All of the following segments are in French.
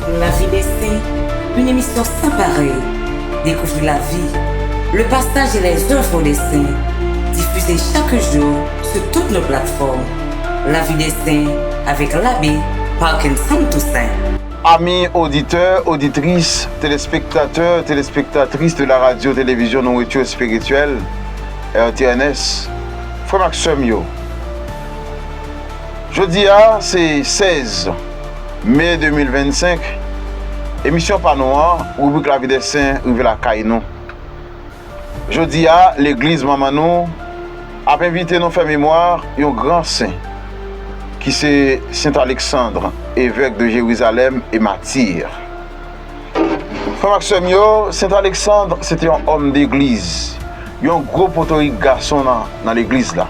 La vie des saints, une émission sans pareil. Découvrir la vie, le partage et les œuvres des saints, diffusée chaque jour sur toutes nos plateformes. La vie des saints avec l'abbé Parkinson Toussaint. Amis auditeurs, auditrices, téléspectateurs, téléspectatrices de la radio-télévision Nourriture Spirituelle, RTNS, Frère Maxime yo. Jeudi c'est 16 mai 2025. Émission Panoa, rubrique La vie des saints, rubrique la Caïnon. Jeudi l'église Mamano a invité nos faire mémoire un grand saint qui c'est Saint Alexandre, évêque de Jérusalem et martyr. Frère Maxime yo, Saint Alexandre, c'était un homme d'église. Il y a un gros potorique garçon dans l'église là.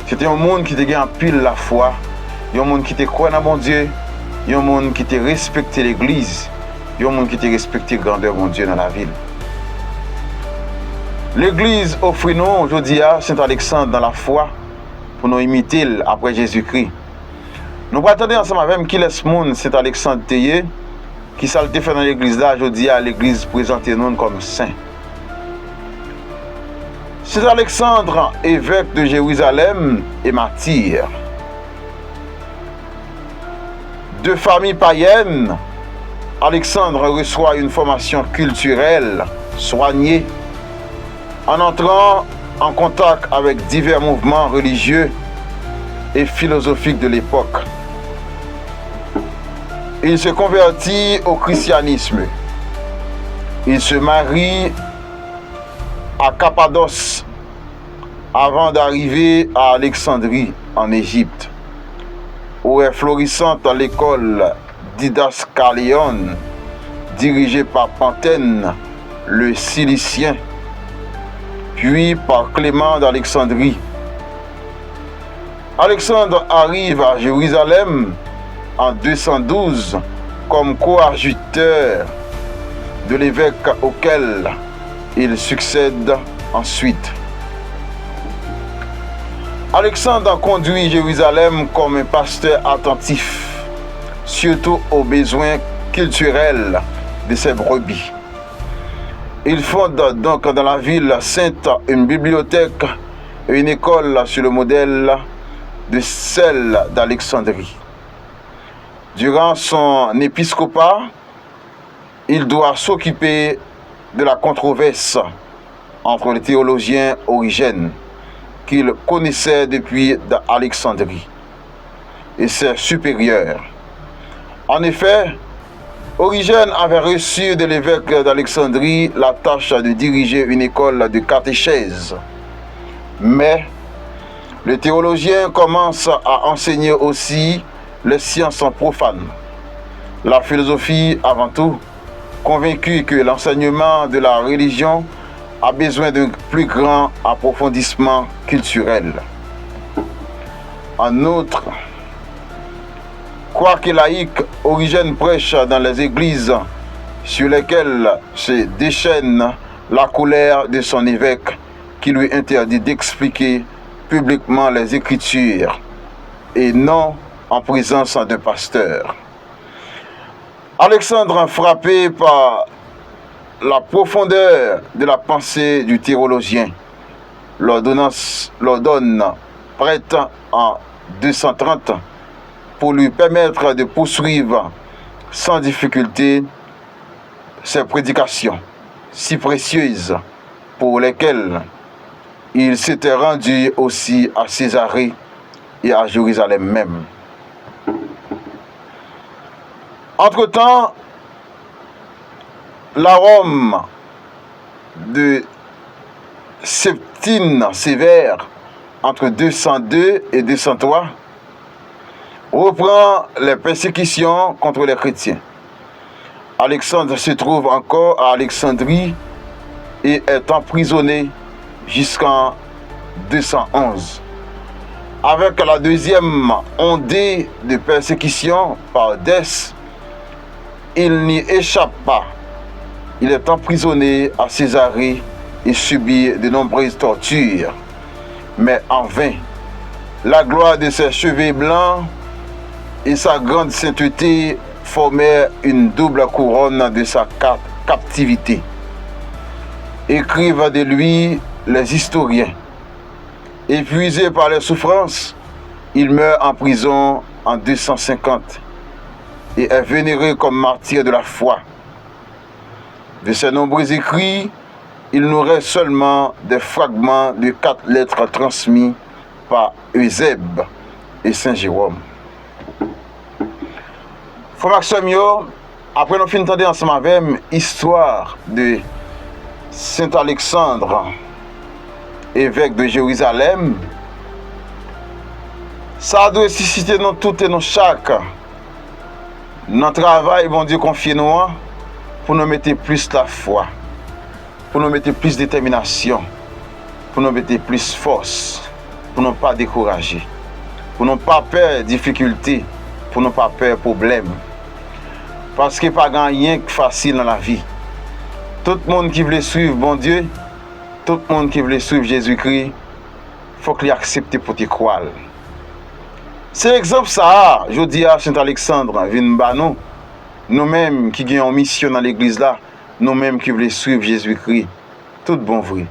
C'était un monde qui était en pile la foi. Il y a un monde qui était croyant dans mon Dieu. Il y a un monde qui était respecté l'église. Il y a un monde qui était respecté la grandeur de mon Dieu dans la ville. L'église offre nous aujourd'hui à Saint Alexandre dans la foi pour nous imiter après Jésus-Christ. Nous attendons ensemble avec qui laisse monde Saint Alexandre Théier, qui s'est fait dans l'église là aujourd'hui à l'église présenter nous comme saint. Saint Alexandre, évêque de Jérusalem et martyr. De famille païenne, Alexandre reçoit une formation culturelle soignée en entrant en contact avec divers mouvements religieux et philosophiques de l'époque. Il se convertit au christianisme. Il se marie à Cappadoce avant d'arriver à Alexandrie en Égypte, où est florissante l'école Didascalion, dirigée par Pantène, le Cilicien, puis par Clément d'Alexandrie. Alexandre arrive à Jérusalem en 212 comme coadjuteur de l'évêque auquel il succède ensuite. Alexandre conduit Jérusalem comme un pasteur attentif, surtout aux besoins culturels de ses brebis. Il fonde donc dans la ville sainte une bibliothèque et une école sur le modèle de celle d'Alexandrie. Durant son épiscopat, il doit s'occuper de la controverse entre les théologiens Origène, qu'il connaissait depuis Alexandrie, et ses supérieurs. En effet, Origène avait reçu de l'évêque d'Alexandrie la tâche de diriger une école de catéchèse. Mais le théologien commence à enseigner aussi les sciences profanes, la philosophie avant tout, convaincu que l'enseignement de la religion a besoin d'un plus grand approfondissement culturel. En outre, quoique laïque, Origène prêche dans les églises sur lesquelles se déchaîne la colère de son évêque qui lui interdit d'expliquer publiquement les Écritures et non en présence d'un pasteur. Alexandre, frappé par la profondeur de la pensée du théologien, l'ordonne prête en 230 pour lui permettre de poursuivre sans difficulté ses prédications si précieuses pour lesquelles il s'était rendu aussi à Césarée et à Jérusalem même. Entre-temps, la Rome de Septime Sévère, entre 202 et 203, reprend les persécutions contre les chrétiens. Alexandre se trouve encore à Alexandrie et est emprisonné jusqu'en 211. Avec la deuxième ondée de persécution par Dès, il n'y échappe pas. Il est emprisonné à Césarée et subit de nombreuses tortures. Mais en vain, la gloire de ses cheveux blancs et sa grande sainteté formait une double couronne de sa captivité. Écrivent de lui les historiens. Épuisé par les souffrances, il meurt en prison en 250 et est vénéré comme martyr de la foi. De ses nombreux écrits, il nous reste seulement des fragments de 4 lettres transmis par Eusèbe et Saint Jérôme. Frère Maxime, après nous finissons d'entendre ensemble avec l'histoire de Saint Alexandre, évêque de Jérusalem, ça doit susciter nous toutes et nous chaque notre travail, bon Dieu, confiez-nous pour nous mettre plus la foi, pour nous mettre plus détermination, pour nous mettre plus force, pour ne pas décourager, pour ne pas peur difficulté, pour ne pas peur problème. Parce qu'il n'y a pas rien de facile dans la vie. Tout le monde qui veut suivre bon Dieu, tout le monde qui veut suivre Jésus-Christ, il faut qu'il accepte pour te croire. C'est l'exemple ça, je dis à Saint-Alexandre, nous-mêmes qui avons une mission dans l'église là, nous-mêmes qui voulons suivre Jésus-Christ, tout bon vrai.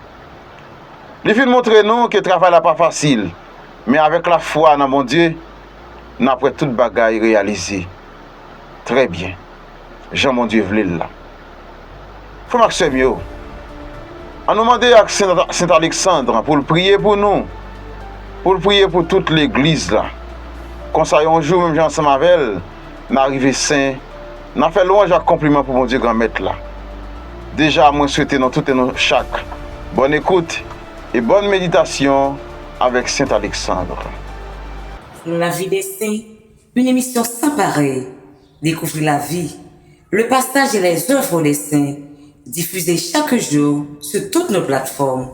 Les films montrent nous que le travail n'est pas facile, mais avec la foi dans mon Dieu, nous avons toute bagaille réalisée. Très bien. Jean mon Dieu voulait là. Frère Maxime, on nous demande à Saint-Alexandre pour le prier pour nous, pour le prier pour toute l'église là. Comme ça, un jour, même ensemble avec elle, nous arrivons saint, nous avons fait louange à compliment pour mon Dieu grand maître là. Déjà, moi, souhaite nous toutes et nous chaque bonne écoute et bonne méditation avec Saint-Alexandre. La vie des saints, une émission sans pareil. Découvrir la vie, le partage et les œuvres des saints, diffusés chaque jour sur toutes nos plateformes.